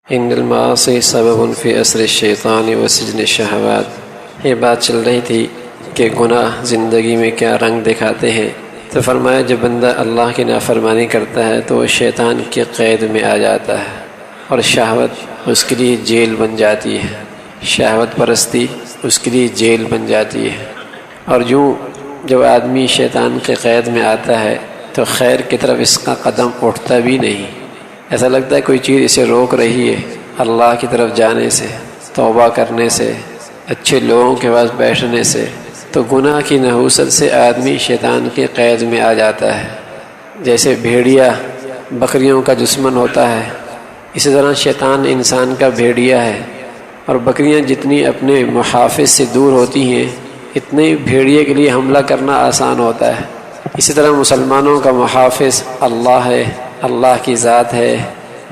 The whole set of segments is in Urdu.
ان المعاصی سبب فی اسر الشیطان و سجن الشہوات۔ یہ بات چل رہی تھی کہ گناہ زندگی میں کیا رنگ دکھاتے ہیں، تو فرمایا جب بندہ اللہ کی نافرمانی کرتا ہے تو وہ شیطان کی قید میں آ جاتا ہے اور شہوت اس کے لیے جیل بن جاتی ہے، شہوت پرستی اس کے لیے جیل بن جاتی ہے۔ اور یوں جب آدمی شیطان کے قید میں آتا ہے تو خیر کی طرف اس کا قدم اٹھتا بھی نہیں، ایسا لگتا ہے کوئی چیز اسے روک رہی ہے اللہ کی طرف جانے سے، توبہ کرنے سے، اچھے لوگوں کے پاس بیٹھنے سے۔ تو گناہ کی نحوست سے آدمی شیطان کی قید میں آ جاتا ہے۔ جیسے بھیڑیا بکریوں کا دشمن ہوتا ہے، اسی طرح شیطان انسان کا بھیڑیا ہے، اور بکریاں جتنی اپنے محافظ سے دور ہوتی ہیں اتنے بھیڑیے کے لیے حملہ کرنا آسان ہوتا ہے۔ اسی طرح مسلمانوں کا محافظ اللہ ہے، اللہ کی ذات ہے۔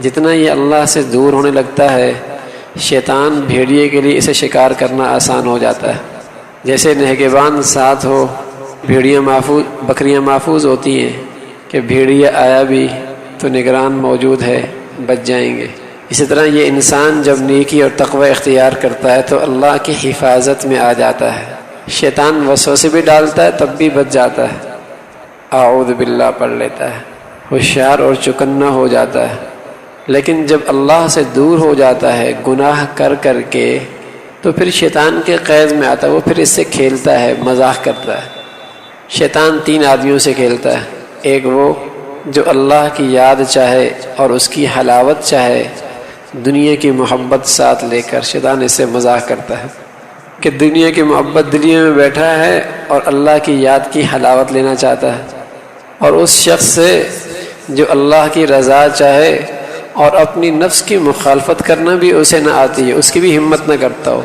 جتنا یہ اللہ سے دور ہونے لگتا ہے شیطان بھیڑیے کے لیے اسے شکار کرنا آسان ہو جاتا ہے۔ جیسے نگہبان ساتھ ہو، بکریاں محفوظ ہوتی ہیں کہ بھیڑیا آیا بھی تو نگران موجود ہے، بچ جائیں گے۔ اسی طرح یہ انسان جب نیکی اور تقوی اختیار کرتا ہے تو اللہ کی حفاظت میں آ جاتا ہے۔ شیطان وسوسے بھی ڈالتا ہے تب بھی بچ جاتا ہے، اعوذ باللہ پڑھ لیتا ہے، ہوشیار اور چکنا ہو جاتا ہے۔ لیکن جب اللہ سے دور ہو جاتا ہے گناہ کر کر کے تو پھر شیطان کے قید میں آتا ہے، وہ پھر اس سے کھیلتا ہے، مزاح کرتا ہے۔ شیطان 3 آدمیوں سے کھیلتا ہے، ایک وہ جو اللہ کی یاد چاہے اور اس کی حلاوت چاہے، دنیا کی محبت ساتھ لے کر شیطان اس سے مزاح کرتا ہے کہ دنیا کی محبت دلی میں بیٹھا ہے اور اللہ کی یاد کی حلاوت لینا چاہتا ہے۔ اور اس شخص سے جو اللہ کی رضا چاہے اور اپنی نفس کی مخالفت کرنا بھی اسے نہ آتی ہے، اس کی بھی ہمت نہ کرتا ہو،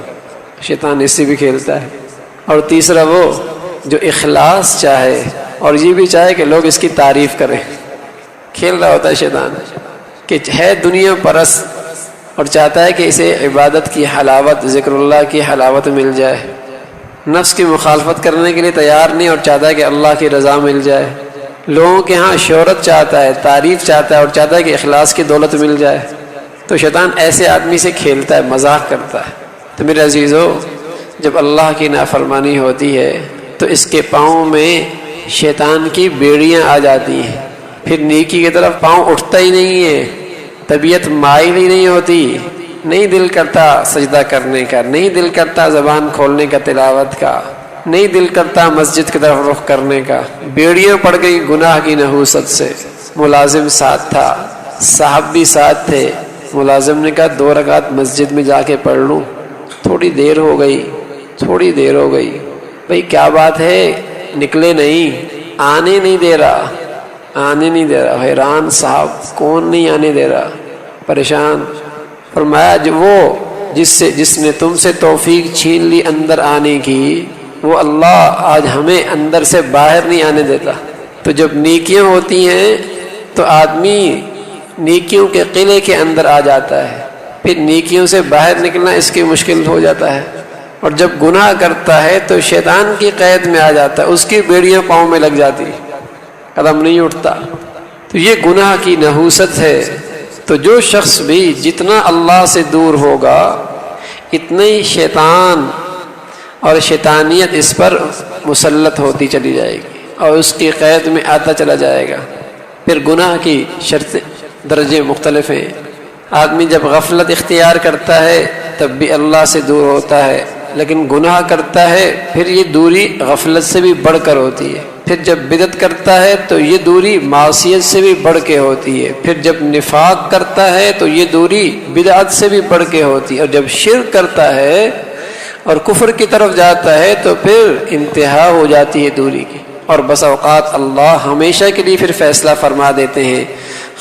شیطان اس سے بھی کھیلتا ہے۔ اور تیسرا وہ جو اخلاص چاہے اور یہ بھی چاہے کہ لوگ اس کی تعریف کریں، کھیل رہا ہوتا ہے شیطان کہ ہے دنیا پرست اور چاہتا ہے کہ اسے عبادت کی حلاوت، ذکر اللہ کی حلاوت مل جائے، نفس کی مخالفت کرنے کے لیے تیار نہیں اور چاہتا ہے کہ اللہ کی رضا مل جائے، لوگوں کے ہاں شہرت چاہتا ہے، تعریف چاہتا ہے اور چاہتا ہے کہ اخلاص کی دولت مل جائے۔ تو شیطان ایسے آدمی سے کھیلتا ہے، مذاق کرتا ہے۔ تو میرے عزیزو، جب اللہ کی نافرمانی ہوتی ہے تو اس کے پاؤں میں شیطان کی بیڑیاں آ جاتی ہیں، پھر نیکی کی طرف پاؤں اٹھتا ہی نہیں ہے، طبیعت مائل ہی نہیں ہوتی، نہیں دل کرتا سجدہ کرنے کا، نہیں دل کرتا زبان کھولنے کا تلاوت کا، نہیں دل کرتا مسجد کی طرف رخ کرنے کا۔ بیڑیاں پڑ گئی گناہ کی نحوست سے۔ ملازم ساتھ تھا، صاحب بھی ساتھ تھے، ملازم نے کہا 2 رکعت مسجد میں جا کے پڑھ لوں، تھوڑی دیر ہو گئی۔ بھئی کیا بات ہے، نکلے نہیں، آنے نہیں دے رہا، حیران صاحب کون نہیں آنے دے رہا، پریشان۔ فرمایا جو وہ جس نے تم سے توفیق چھین لی اندر آنے کی، وہ اللہ آج ہمیں اندر سے باہر نہیں آنے دیتا۔ تو جب نیکیاں ہوتی ہیں تو آدمی نیکیوں کے قلعے کے اندر آ جاتا ہے، پھر نیکیوں سے باہر نکلنا اس کی مشکل ہو جاتا ہے۔ اور جب گناہ کرتا ہے تو شیطان کی قید میں آ جاتا ہے، اس کی بیڑیاں پاؤں میں لگ جاتی، قدم نہیں اٹھتا۔ تو یہ گناہ کی نحوست ہے۔ تو جو شخص بھی جتنا اللہ سے دور ہوگا اتنا ہی شیطان اور شیطانیت اس پر مسلط ہوتی چلی جائے گی اور اس کی قید میں آتا چلا جائے گا۔ پھر گناہ کی شرط درجے مختلف ہیں۔ آدمی جب غفلت اختیار کرتا ہے تب بھی اللہ سے دور ہوتا ہے، لیکن گناہ کرتا ہے پھر یہ دوری غفلت سے بھی بڑھ کر ہوتی ہے۔ پھر جب بدعت کرتا ہے تو یہ دوری معصیت سے بھی بڑھ کے ہوتی ہے۔ پھر جب نفاق کرتا ہے تو یہ دوری بدعت سے بھی بڑھ کے ہوتی ہے۔ اور جب شرک کرتا ہے اور کفر کی طرف جاتا ہے تو پھر انتہا ہو جاتی ہے دوری کی۔ اور بس اوقات اللہ ہمیشہ کے لیے پھر فیصلہ فرما دیتے ہیں،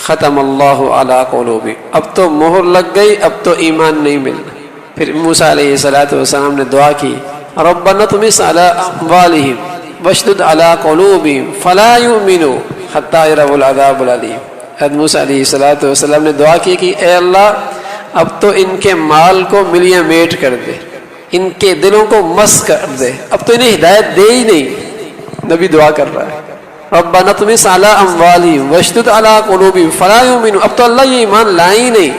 ختم اللہ علی قلوبہم، اب تو مہر لگ گئی، اب تو ایمان نہیں ملنا۔ پھر موسیٰ علیہ السلام نے دعا کی، ربنا اطمس علی اموالہم واشدد علی قلوبہم فلا یؤمنوا حتی یروا العذاب العلیم۔ حضرت موسیٰ علیہ السلام نے دعا کی کہ اے اللہ اب تو ان کے مال کو ملیاں میٹ کر دے، ان کے دلوں کو مس کر دے، اب تو انہیں ہدایت دے ہی نہیں۔ نبی دعا کر رہا ہے، ربنا اطمس علی اموالہم واشدد علی قلوبہم فلا یؤمنوا، اب تو اللہ یہ ایمان لائے ہی نہیں،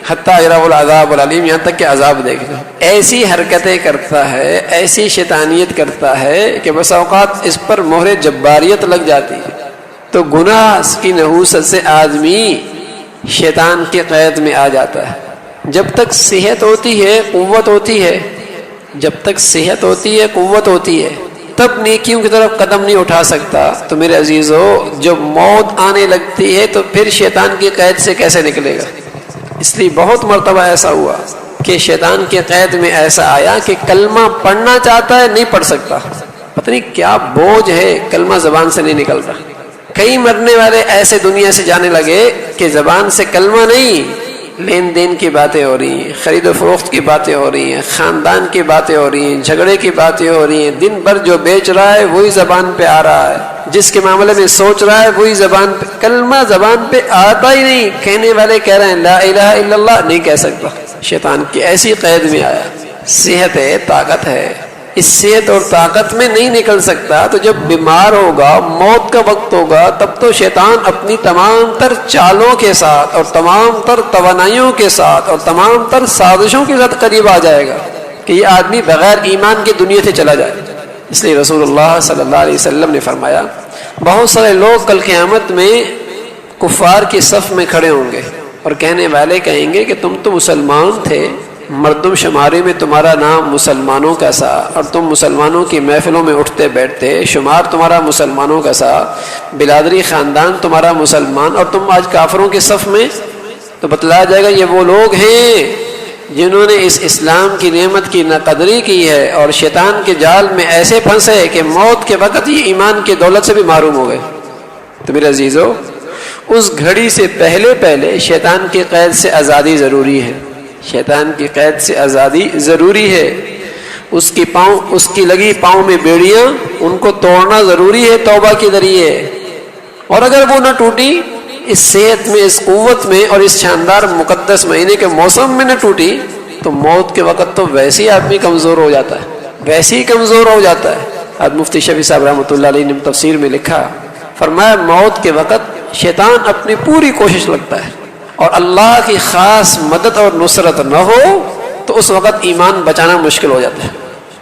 حتیٰ یروا العذاب العلیم، یہاں تک کہ عذاب دیکھ لو۔ ایسی حرکتیں کرتا ہے، ایسی شیطانیت کرتا ہے کہ بس اوقات اس پر مہر جباریت لگ جاتی ہے۔ تو گناہ کی نحوست سے آدمی شیطان کے قید میں آ جاتا ہے۔ جب تک صحت ہوتی ہے، قوت ہوتی ہے، جب تک صحت ہوتی ہے، قوت ہوتی ہے، تب نیکیوں کی طرف قدم نہیں اٹھا سکتا۔ تو میرے عزیزو، جب موت آنے لگتی ہے تو پھر شیطان کی قید سے کیسے نکلے گا؟ اس لیے بہت مرتبہ ایسا ہوا کہ شیطان کے قید میں ایسا آیا کہ کلمہ پڑھنا چاہتا ہے، نہیں پڑھ سکتا، پتہ نہیں کیا بوجھ ہے، کلمہ زبان سے نہیں نکلتا۔ کئی مرنے والے ایسے دنیا سے جانے لگے کہ زبان سے کلمہ نہیں، لین دین کی باتیں ہو رہی ہیں، خرید و فروخت کی باتیں ہو رہی ہیں، خاندان کی باتیں ہو رہی ہیں، جھگڑے کی باتیں ہو رہی ہیں، دن بھر جو بیچ رہا ہے وہی زبان پہ آ رہا ہے، جس کے معاملے میں سوچ رہا ہے وہی زبان پہ، کلمہ زبان پہ آتا ہی نہیں۔ کہنے والے کہہ رہے ہیں لا الہ الا اللہ، نہیں کہہ سکتا، شیطان کی ایسی قید میں آیا۔ صحت ہے، طاقت ہے، اس صحت اور طاقت میں نہیں نکل سکتا، تو جب بیمار ہوگا، موت کا وقت ہوگا، تب تو شیطان اپنی تمام تر چالوں کے ساتھ اور تمام تر توانائیوں کے ساتھ اور تمام تر سازشوں کے ساتھ قریب آ جائے گا کہ یہ آدمی بغیر ایمان کے دنیا سے چلا جائے۔ اس لیے رسول اللہ صلی اللہ علیہ وسلم نے فرمایا، بہت سارے لوگ کل قیامت میں کفار کی صف میں کھڑے ہوں گے اور کہنے والے کہیں گے کہ تم تو مسلمان تھے، مردم شماری میں تمہارا نام مسلمانوں کا سا، اور تم مسلمانوں کی محفلوں میں اٹھتے بیٹھتے، شمار تمہارا مسلمانوں کا سا، بلادری خاندان تمہارا مسلمان، اور تم آج کافروں کے صف میں۔ تو بتلایا جائے گا یہ وہ لوگ ہیں جنہوں نے اس اسلام کی نعمت کی ناقدری کی ہے اور شیطان کے جال میں ایسے پھنسے کہ موت کے وقت یہ ایمان کی دولت سے بھی محروم ہو گئے۔ تو میرے عزیزو، اس گھڑی سے پہلے شیطان کی قید سے آزادی ضروری ہے، شیطان کی قید سے آزادی ضروری ہے۔ اس کی لگی پاؤں میں بیڑیاں، ان کو توڑنا ضروری ہے توبہ کے ذریعے، اور اگر وہ نہ ٹوٹی، اس صحت میں، اس قوت میں اور اس شاندار مقدس مہینے کے موسم میں نہ ٹوٹی، تو موت کے وقت تو ویسے ہی آدمی کمزور ہو جاتا ہے، ویسے ہی کمزور ہو جاتا ہے۔ آج مفتی شفیع صاحب رحمۃ اللہ علیہ نے تفسیر میں لکھا، فرمایا موت کے وقت شیطان اپنی پوری کوشش لگتا ہے، اور اللہ کی خاص مدد اور نصرت نہ ہو تو اس وقت ایمان بچانا مشکل ہو جاتا ہے۔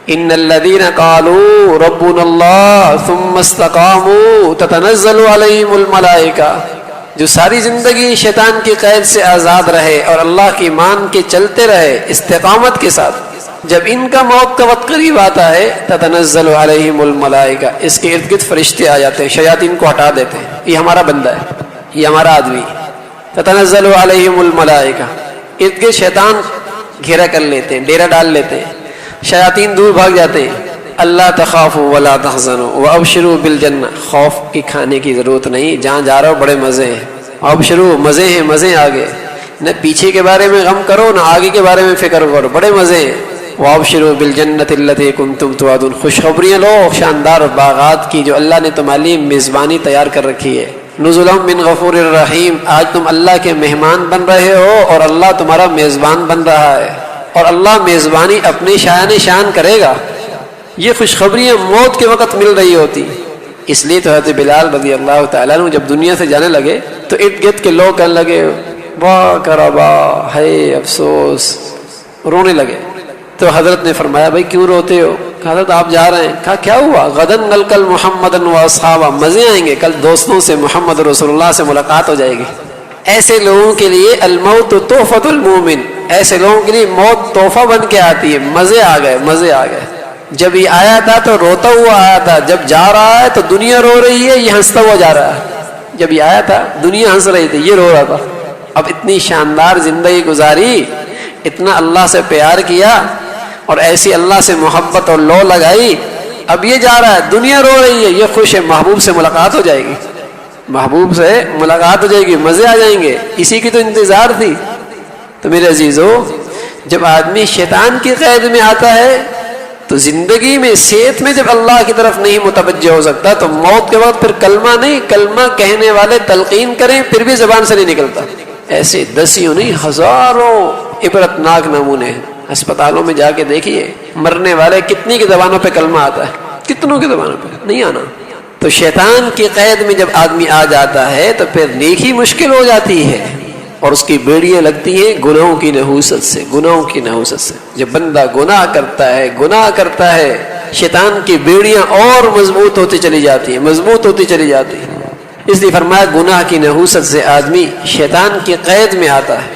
ان الذين قالوا ربنا الله ثم استقاموا تتنزل عليهم الملائکہ، جو ساری زندگی شیطان کی قید سے آزاد رہے اور اللہ کی مان کے چلتے رہے استقامت کے ساتھ، جب ان کا موت کا وقت قریب آتا ہے تتنزل علیہم الملائکہ، اس کے ارد گرد فرشتے آ جاتے ہیں، شیاطین کو ہٹا دیتے ہیں، یہ ہمارا بندہ ہے، یہ ہمارا آدمی۔ تتنزل علیہم الملائکہ، ارد گرد شیطان گھیرا کر لیتے ہیں، ڈیرا ڈال لیتے ہیں، شیاطین دور بھاگ جاتے ہیں۔ اللہ تخافوا ولا تحزنوا وابشروا بالجنہ، خوف کی کھانے کی ضرورت نہیں، جہاں جا رہا ہو بڑے مزے ہیں، ابشروا، مزے ہیں، مزے آگے، نہ پیچھے کے بارے میں غم کرو نہ آگے کے بارے میں فکر کرو، بڑے مزے ہیں۔ وابشروا بالجنۃ التی کنتم توعدون، خوشخبریاں لو شاندار باغات کی جو اللہ نے تمہارے لیے میزبانی تیار کر رکھی ہے۔ نزلا من غفور الرحیم، آج تم اللہ کے مہمان بن رہے ہو اور اللہ تمہارا میزبان بن رہا ہے، اور اللہ میزبانی اپنی شان کرے گا۔ یہ خوشخبریاں موت کے وقت مل رہی ہوتی، اس لیے تو حضرت بلال رضی اللہ تعالیٰ عنہ جب دنیا سے جانے لگے تو ارد گرد کے لوگ کہنے لگے واہ کربا، ہے افسوس، رونے لگے۔ تو حضرت نے فرمایا بھائی کیوں روتے ہو؟ کہا حضرت آپ جا رہے ہیں۔ کہا کیا ہوا؟ غدن نلقل محمدن و اصحابہ، مزے آئیں گے، کل دوستوں سے محمد رسول اللہ سے ملاقات ہو جائے گی۔ ایسے لوگوں کے لیے الموت تحفۃ المومن، ایسے لوگوں کے لیے موت تحفہ بن کے آتی ہے۔ مزے آ گئے، مزے آ گئے۔ جب یہ آیا تھا تو روتا ہوا آیا تھا، جب جا رہا ہے تو دنیا رو رہی ہے، یہ ہنستا ہوا جا رہا ہے۔ جب یہ آیا تھا دنیا ہنس رہی تھی، یہ رو رہا تھا۔ اب اتنی شاندار زندگی گزاری، اتنا اللہ سے پیار کیا اور ایسی اللہ سے محبت اور لو لگائی، اب یہ جا رہا ہے، دنیا رو رہی ہے، یہ خوش ہے، محبوب سے ملاقات ہو جائے گی، محبوب سے ملاقات ہو جائے گی، مزے آ جائیں گے، اسی کی تو انتظار تھی۔ تو میرے عزیزو، جب آدمی شیطان کی قید میں آتا ہے تو زندگی میں، صحت میں جب اللہ کی طرف نہیں متوجہ ہو سکتا تو موت کے وقت پھر کلمہ نہیں، کلمہ کہنے والے تلقین کریں پھر بھی زبان سے نہیں نکلتا۔ ایسے دسیوں نہیں، ہزاروں عبرتناک نمونے ہیں۔ ہسپتالوں میں جا کے دیکھیے، مرنے والے کتنی کی زبانوں پہ کلمہ آتا ہے، کتنوں کی زبانوں پہ نہیں آنا۔ تو شیطان کی قید میں جب آدمی آ جاتا ہے تو پھر نیکی مشکل ہو جاتی ہے، اور اس کی بیڑیاں لگتی ہیں گناہوں کی نحوست سے، گناہوں کی نحوست سے۔ جب بندہ گناہ کرتا ہے شیطان کی بیڑیاں اور مضبوط ہوتی چلی جاتی ہیں، مضبوط ہوتی چلی جاتی ہیں۔ اس لیے فرمایا گناہ کی نحوست سے آدمی شیطان کی قید میں آتا ہے۔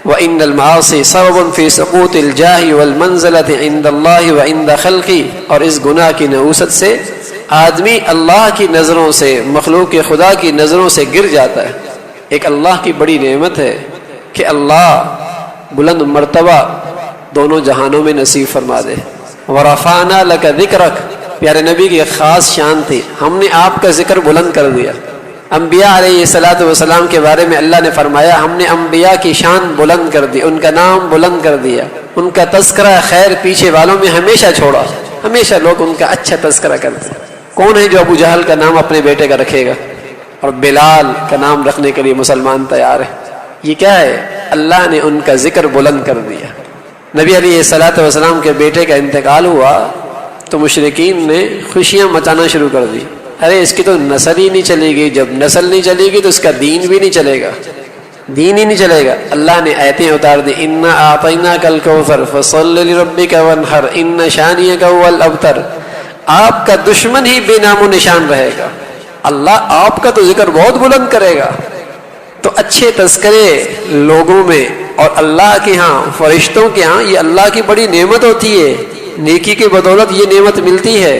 وَإِنَّ الْمَعَاصِي سَبَبٌ فِي سُقُوطِ الْجَاهِ وَالْمَنزِلَةِ عِندَ اللَّهِ وَعِندَ خَلْقِهِ، اور اس گناہ کی نحوست سے آدمی اللہ کی نظروں سے، مخلوق خدا کی نظروں سے گر جاتا ہے۔ ایک اللہ کی بڑی نعمت ہے کہ اللہ بلند مرتبہ دونوں جہانوں میں نصیب فرما دے۔ وَرَفَعْنَا لَكَ ذِكْرَكَ، پیارے نبی کی ایک خاص شان تھی، ہم نے آپ کا ذکر بلند کر دیا۔ انبیاء علیہ الصلوۃ والسلام کے بارے میں اللہ نے فرمایا ہم نے انبیاء کی شان بلند کر دی، ان کا نام بلند کر دیا، ان کا تذکرہ خیر پیچھے والوں میں ہمیشہ چھوڑا، ہمیشہ لوگ ان کا اچھا تذکرہ کرتے۔ کون ہے جو ابو جہل کا نام اپنے بیٹے کا رکھے گا اور بلال کا نام رکھنے کے لیے مسلمان تیار ہے؟ یہ کیا ہے؟ اللہ نے ان کا ذکر بلند کر دیا۔ نبی علیہ الصلوۃ والسلام کے بیٹے کا انتقال ہوا تو مشرکین نے خوشیاں مچانا شروع کر دی، ارے اس کی تو نسل ہی نہیں چلے گی، جب نسل نہیں چلے گی تو اس کا دین بھی نہیں چلے گا، دین ہی نہیں چلے گا۔ اللہ نے آیتیں اتار دی، انا اعطیناک الکوثر فصل لربک وانحر ان شانئک هو الابتر، آپ کا دشمن ہی بے نام و نشان رہے گا، اللہ آپ کا تو ذکر بہت بلند کرے گا۔ تو اچھے تذکرے لوگوں میں اور اللہ کے ہاں، فرشتوں کے ہاں، یہ اللہ کی بڑی نعمت ہوتی ہے، نیکی کی بدولت یہ نعمت ملتی ہے۔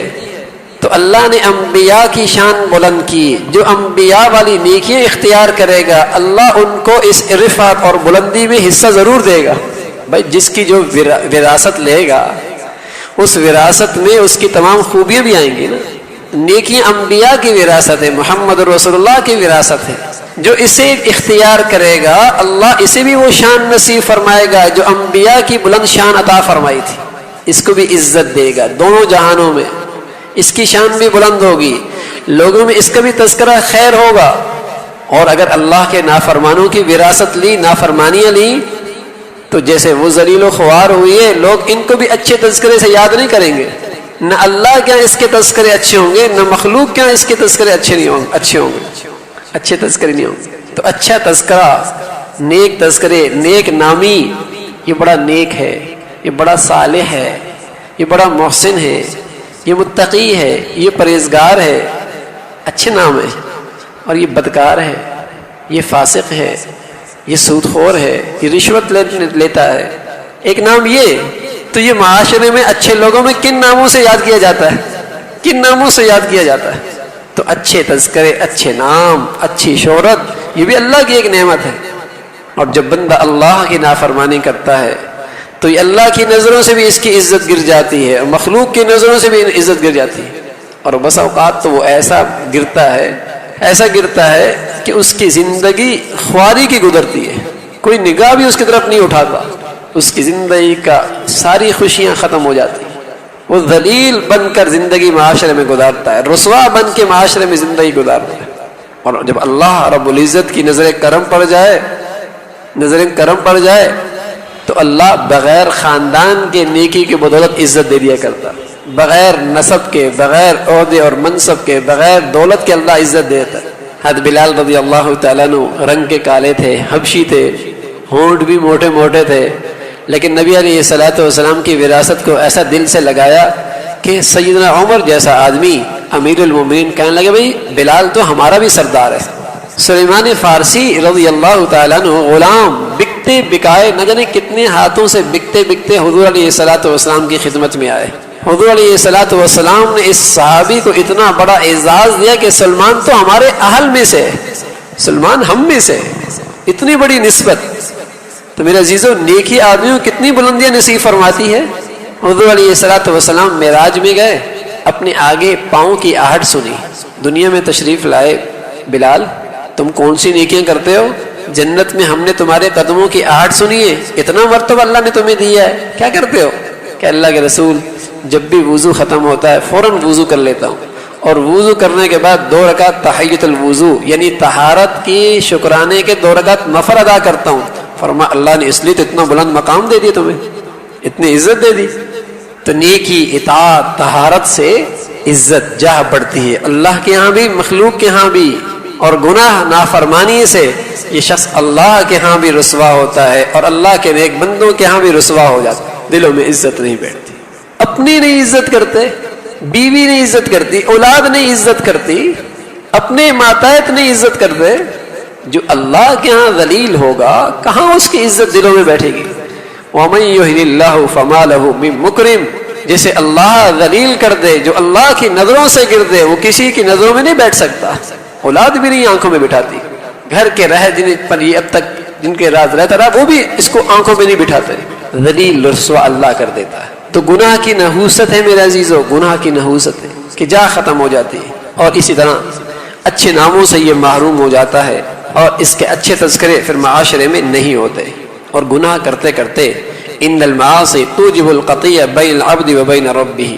تو اللہ نے انبیاء کی شان بلند کی، جو انبیاء والی نیکیاں اختیار کرے گا اللہ ان کو اس رفعت اور بلندی میں حصہ ضرور دے گا۔ بھائی جس کی جو وراثت لے گا اس وراثت میں اس کی تمام خوبیاں بھی آئیں گی نا۔ نیکیاں انبیاء کی وراثت ہے، محمد رسول اللہ کی وراثت ہے، جو اسے اختیار کرے گا اللہ اسے بھی وہ شان نصیب فرمائے گا جو انبیاء کی بلند شان عطا فرمائی تھی، اس کو بھی عزت دے گا دونوں جہانوں میں، اس کی شان بھی بلند ہوگی، لوگوں میں اس کا بھی تذکرہ خیر ہوگا۔ اور اگر اللہ کے نافرمانوں کی وراثت لی، نافرمانیاں لی، تو جیسے وہ ذلیل و خوار ہوئی ہے، لوگ ان کو بھی اچھے تذکرے سے یاد نہیں کریں گے، نہ اللہ کیا اس کے تذکرے اچھے ہوں گے، نہ مخلوق کیا اس کے تذکرے اچھے ہوں گے، اچھے تذکرے نہیں ہوں گے۔ تو اچھا تذکرہ، نیک تذکرے، نیک نامی، یہ بڑا نیک ہے، یہ بڑا صالح ہے، یہ بڑا محسن ہے، یہ متقی ہے، یہ پرہیزگار ہے، اچھے نام ہے۔ اور یہ بدکار ہے، یہ فاسق ہے، یہ سود خور ہے، یہ رشوت لیتا ہے، ایک نام یہ۔ تو یہ معاشرے میں اچھے لوگوں میں کن ناموں سے یاد کیا جاتا ہے؟ کن ناموں سے یاد کیا جاتا ہے؟ تو اچھے تذکرے، اچھے نام، اچھی شہرت، یہ بھی اللہ کی ایک نعمت ہے۔ اور جب بندہ اللہ کی نافرمانی کرتا ہے تو یہ اللہ کی نظروں سے بھی اس کی عزت گر جاتی ہے، اور مخلوق کی نظروں سے بھی عزت گر جاتی ہے۔ اور بس اوقات تو وہ ایسا گرتا ہے کہ اس کی زندگی خواری کی گزرتی ہے، کوئی نگاہ بھی اس کی طرف نہیں اٹھاتا، اس کی زندگی کا ساری خوشیاں ختم ہو جاتی ہیں، وہ ذلیل بن کر زندگی معاشرے میں گزارتا ہے، رسوا بن کے معاشرے میں زندگی گزارتا ہے۔ اور جب اللہ رب العزت کی نظر کرم پڑ جائے تو اللہ بغیر خاندان کے نیکی کی بدولت عزت دے دیا کرتا، بغیر نسب کے، بغیر عہدے اور منصب کے، بغیر دولت کے اللہ عزت دیتا۔ حضرت بلال رضی اللہ تعالیٰ عنہ رنگ کے کالے تھے، حبشی تھے، ہونٹ بھی موٹے موٹے تھے، لیکن نبی علیہ الصلوۃ والسلام کی وراثت کو ایسا دل سے لگایا کہ سیدنا عمر جیسا آدمی امیر المومنین کہنے لگے بھائی بلال تو ہمارا بھی سردار ہے۔ سلیمان فارسی رضی اللہ تعالیٰ عنہ غلام بکتے بکائے، نہ جانے کتنے ہاتھوں سے بکتے بکتے حضور علیہ الصلوۃ والسلام کی خدمت میں آئے۔ حضور علیہ الصلوۃ والسلام نے اس صحابی کو اتنا بڑا اعزاز دیا کہ سلمان تو ہمارے اہل میں سے، سلمان ہم میں سے، اتنی بڑی نسبت۔ تو میرے عزیزو، نیکی آدمیوں کتنی بلندیاں نصیب فرماتی ہے۔ حضور علیہ الصلوۃ والسلام معراج میں گئے، اپنے آگے پاؤں کی آہٹ سنی، دنیا میں تشریف لائے، بلال تم کون سی نیکیاں کرتے ہو؟ جنت میں ہم نے تمہارے قدموں کی آہٹ سنی ہے، اتنا مرتبہ اللہ نے تمہیں دیا ہے، کیا کرتے ہو؟ کہ اللہ کے رسول جب بھی وضو ختم ہوتا ہے فوراً وضو کر لیتا ہوں، اور وضو کرنے کے بعد 2 رکعت تحیۃ الوضو یعنی طہارت کی شکرانے کے 2 رکعت نفل ادا کرتا ہوں۔ فرمایا اللہ نے اس لیے تو اتنا بلند مقام دے دیا تمہیں، اتنی عزت دے دی۔ تو نیکی، اطاعت، طہارت سے عزت جاہ بڑھتی ہے، اللہ کے ہاں بھی، مخلوق کے ہاں بھی۔ اور گناہ نافرمانی سے یہ شخص اللہ کے ہاں بھی رسوا ہوتا ہے اور اللہ کے نیک بندوں کے ہاں بھی رسوا ہو جاتا ہے. دلوں میں عزت نہیں بیٹھتی, اپنی نہیں عزت کرتے, بیوی نہیں عزت کرتی, اولاد نہیں عزت کرتی, اپنے ماتحت نہیں عزت کرتے. جو اللہ کے ہاں ذلیل ہوگا کہاں اس کی عزت دلوں میں بیٹھے گی. وَمَن يُهِنِ اللَّهُ فَمَا لَهُ مِن مُكْرِمٍ, جسے اللہ ذلیل کر دے, جو اللہ کی نظروں سے گر دے, وہ کسی کی نظروں میں نہیں بیٹھ سکتا. اولاد بھی نہیں آنکھوں میں بٹھاتی, گھر کے رہ جن پر یہ اب تک جن کے راز رہتا رہا وہ بھی اس کو آنکھوں میں نہیں بٹھاتے. ذلیل رسوا اللہ کر دیتا ہے. تو گناہ کی نحوست ہے میرے عزیزو, گناہ کی نحوست ہے کہ جا ختم ہو جاتی ہے. اور اسی طرح اچھے ناموں سے یہ محروم ہو جاتا ہے اور اس کے اچھے تذکرے پھر معاشرے میں نہیں ہوتے. اور گناہ کرتے کرتے ان المعاصی توجب القطیع بین العبد و بین ربہ,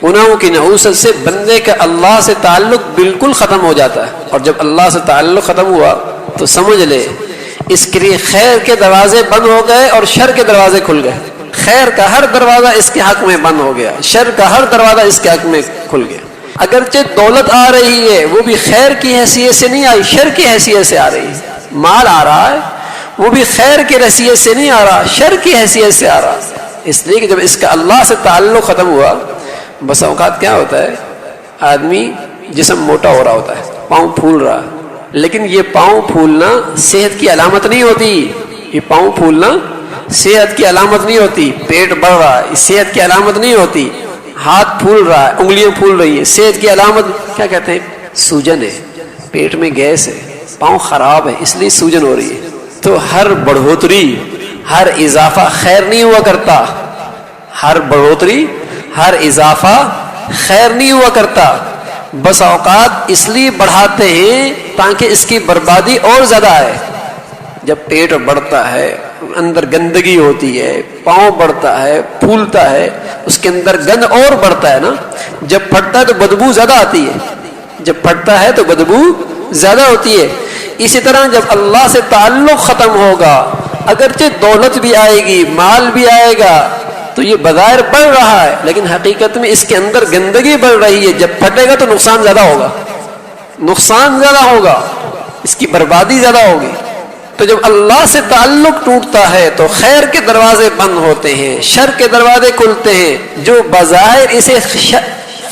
گناہوں کی نحوست سے بندے کا اللہ سے تعلق بالکل ختم ہو جاتا ہے. اور جب اللہ سے تعلق ختم ہوا تو سمجھ لے اس کے لیے خیر کے دروازے بند ہو گئے اور شر کے دروازے کھل گئے. خیر کا ہر دروازہ اس کے حق میں بند ہو گیا, شر کا ہر دروازہ اس کے حق میں کھل گیا. اگرچہ دولت آ رہی ہے وہ بھی خیر کی حیثیت سے نہیں آئی, شر کی حیثیت سے آ رہی ہے. مال آ رہا ہے وہ بھی خیر کی حیثیت سے نہیں آ رہا, شر کی حیثیت سے آ رہا. اس لیے کہ جب اس کا اللہ سے تعلق ختم ہوا, بس اوقات کیا ہوتا ہے, آدمی جسم موٹا ہو رہا ہوتا ہے, پاؤں پھول رہا, لیکن یہ پاؤں پھولنا صحت کی علامت نہیں ہوتی. یہ پاؤں پھولنا صحت کی علامت نہیں ہوتی. پیٹ بڑھ رہا ہے, صحت کی علامت نہیں ہوتی. ہاتھ پھول رہا ہے, انگلیاں پھول رہی ہیں, صحت کی علامت کیا کہتے ہیں, سوجن ہے, پیٹ میں گیس ہے, پاؤں خراب ہے اس لیے سوجن ہو رہی ہے. تو ہر بڑھوتری ہر اضافہ خیر نہیں ہوا کرتا, ہر بڑھوتری ہر اضافہ خیر نہیں ہوا کرتا. بس اوقات اس لیے بڑھاتے ہیں تاکہ اس کی بربادی اور زیادہ ہے. جب پیٹ بڑھتا ہے اندر گندگی ہوتی ہے, پاؤں بڑھتا ہے پھولتا ہے, اس کے اندر گند اور بڑھتا ہے نا. جب پھٹتا ہے تو بدبو زیادہ آتی ہے, جب پھٹتا ہے تو بدبو زیادہ ہوتی ہے. اسی طرح جب اللہ سے تعلق ختم ہوگا, اگرچہ دولت بھی آئے گی, مال بھی آئے گا, تو یہ بظاہر بڑھ رہا ہے لیکن حقیقت میں اس کے اندر گندگی بڑھ رہی ہے. جب پھٹے گا تو نقصان زیادہ ہوگا, نقصان زیادہ ہوگا, اس کی بربادی زیادہ ہوگی. تو جب اللہ سے تعلق ٹوٹتا ہے تو خیر کے دروازے بند ہوتے ہیں, شر کے دروازے کھلتے ہیں. جو بظاہر اسے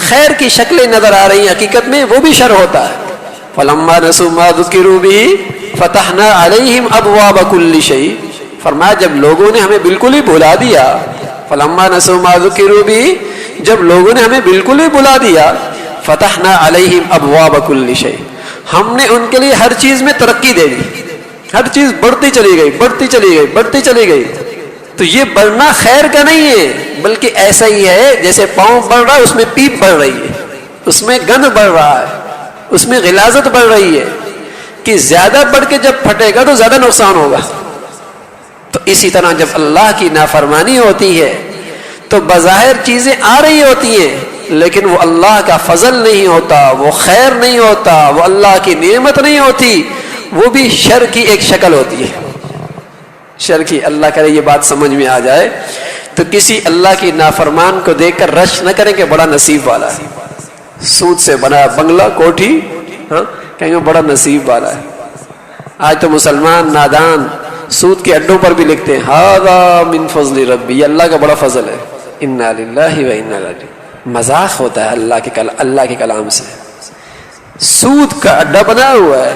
خیر کی شکلیں نظر آ رہی ہیں حقیقت میں وہ بھی شر ہوتا ہے. فَلَمَّا نَسُوا مَا ذُكِّرُوا بِهِ فَتَحْنَا عَلَيْهِمْ أَبْوَابَ كُلِّ شَيْءٍ, فرمایا جب لوگوں نے ہمیں بالکل ہی بھلا دیا, فَلَمَّا نَسُوا مَا ذُكِّرُوا بِهِ, جب لوگوں نے ہمیں بالکل ہی بھلا دیا, فَتَحْنَا عَلَيْهِمْ أَبْوَابَ كُلِّ شَيْءٍ, ہم نے ان کے لیے ہر چیز میں ترقی دے دی, ہر چیز بڑھتی چلی گئی بڑھتی چلی گئی بڑھتی چلی گئی. تو یہ بڑھنا خیر کا نہیں ہے بلکہ ایسا ہی ہے جیسے پاؤں بڑھ رہا ہے اس میں پیپ بڑھ رہی ہے, اس میں گند بڑھ رہا ہے, اس میں غلاظت بڑھ رہی ہے کہ زیادہ بڑھ کے جب پھٹے گا تو زیادہ نقصان ہوگا. تو اسی طرح جب اللہ کی نافرمانی ہوتی ہے تو بظاہر چیزیں آ رہی ہوتی ہیں لیکن وہ اللہ کا فضل نہیں ہوتا, وہ خیر نہیں ہوتا, وہ اللہ کی نعمت نہیں ہوتی, وہ بھی شر کی ایک شکل ہوتی ہے. شر کی, اللہ کرے یہ بات سمجھ میں آ جائے تو کسی اللہ کی نافرمان کو دیکھ کر رش نہ کریں کہ بڑا نصیب والا ہے, سود سے بنا بنگلہ کوٹھی, ہاں کہیں گے بڑا نصیب والا ہے. آج تو مسلمان نادان سود کے اڈوں پر بھی لکھتے ہیں ھذا من فضل ربی, یہ اللہ کا بڑا فضل ہے. انا للہ و انا الیہ راجعون. مذاق ہوتا ہے اللہ کے کلام سے. سود کا اڈا بنا ہوا ہے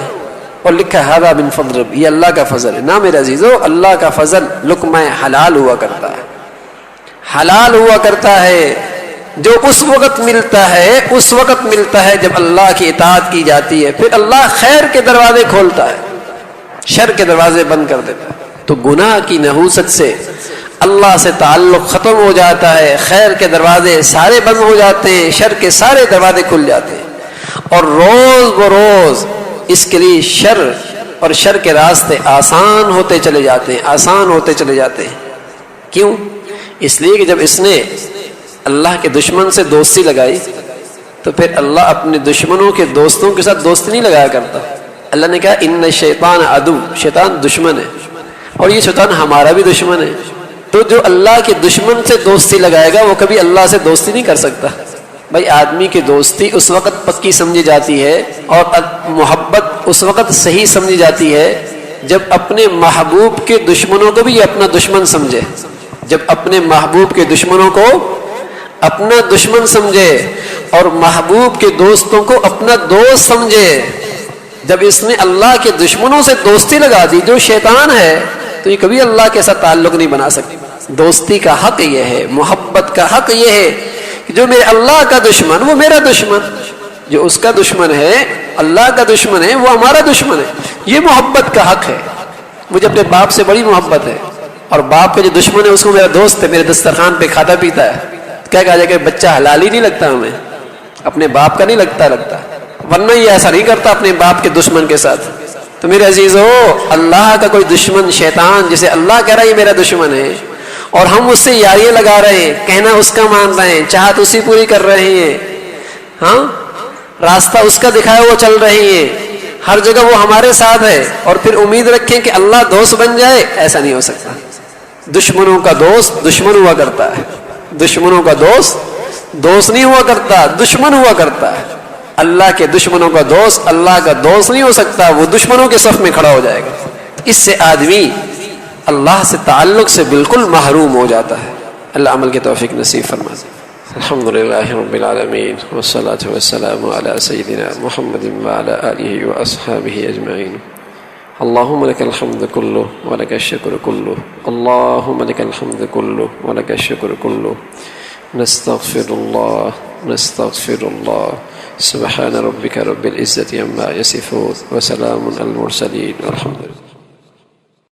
اور لکھا ہے ھذا من فضل ربی, یہ اللہ کا فضل ہے. نا میرے عزیزو, اللہ کا فضل لقمہ حلال ہوا کرتا ہے, حلال ہوا کرتا ہے, جو اس وقت ملتا ہے, اس وقت ملتا ہے جب اللہ کی اطاعت کی جاتی ہے. پھر اللہ خیر کے دروازے کھولتا ہے, شر کے دروازے بند کر دیتا ہے. تو گناہ کی نحوست سے اللہ سے تعلق ختم ہو جاتا ہے, خیر کے دروازے سارے بند ہو جاتے ہیں, شر کے سارے دروازے کھل جاتے ہیں. اور روز بروز اس کے لیے شر اور شر کے راستے آسان ہوتے چلے جاتے ہیں, آسان ہوتے چلے جاتے ہیں. کیوں؟ اس لیے کہ جب اس نے اللہ کے دشمن سے دوستی لگائی تو پھر اللہ اپنے دشمنوں کے دوستوں کے ساتھ دوستی نہیں لگایا کرتا. اللہ نے کہا ان الشیطان عدو, شیطان دشمن ہے اور یہ شیطان ہمارا بھی دشمن ہے. تو جو اللہ کے دشمن سے دوستی لگائے گا وہ کبھی اللہ سے دوستی نہیں کر سکتا. بھائی آدمی کی دوستی اس وقت پکی سمجھی جاتی ہے اور محبت اس وقت صحیح سمجھی جاتی ہے جب اپنے محبوب کے دشمنوں کو بھی اپنا دشمن سمجھے، جب اپنے محبوب کے دشمنوں کو اپنا دشمن سمجھے اور محبوب کے دوستوں کو اپنا دوست سمجھے۔ جب اس نے اللہ کے دشمنوں سے دوستی لگا دی جو شیطان ہے تو یہ کبھی اللہ کے ساتھ تعلق نہیں بنا سکتی۔ دوستی کا حق یہ ہے، محبت کا حق یہ ہے کہ جو میرے اللہ کا دشمن وہ میرا دشمن، جو اس کا دشمن ہے اللہ کا دشمن ہے وہ ہمارا دشمن ہے، یہ محبت کا حق ہے۔ مجھے اپنے باپ سے بڑی محبت ہے اور باپ کا جو دشمن ہے اس کو میرا دوست ہے، میرے دسترخوان پہ کھاتا پیتا ہے، کیا کہا جائے کہ بچہ حلال ہی نہیں لگتا ہمیں، اپنے باپ کا نہیں لگتا ورنہ یہ ایسا نہیں کرتا اپنے باپ کے دشمن کے ساتھ۔ تو میرے عزیزو، اللہ کا کوئی دشمن شیطان جسے اللہ کہہ رہا ہے یہ میرا دشمن ہے اور ہم اس سے یاریاں لگا رہے ہیں، کہنا اس کا مان رہے ہیں، چاہت اسی پوری کر رہے ہیں، ہاں راستہ اس کا دکھایا وہ چل رہے ہیں، ہر جگہ وہ ہمارے ساتھ ہے اور پھر امید رکھیں کہ اللہ دوست بن جائے، ایسا نہیں ہو سکتا۔ دشمنوں کا دوست دشمن ہوا کرتا ہے، دشمنوں کا دوست دوست نہیں ہوا کرتا، دشمن ہوا کرتا ہے۔ اللہ کے دشمنوں کا دوست اللہ کا دوست نہیں ہو سکتا، وہ دشمنوں کے صف میں کھڑا ہو جائے گا۔ اس سے آدمی اللہ سے تعلق سے بالکل محروم ہو جاتا ہے۔ اللہ عمل کی توفیق نصیب فرما دے۔ الحمدللہ رب العالمین والصلاة والسلام علی سیدنا محمد وعلی آلہ واصحابہ اجمعین۔ اللہم لک الحمد کلہ ولک الشکر کلہ، اللہم لک الحمد کلہ ولک الشکر کلہ، نستغفر اللہ سبحان ربک رب العزة عما یصفون وسلام علی المرسلین والحمد للہ۔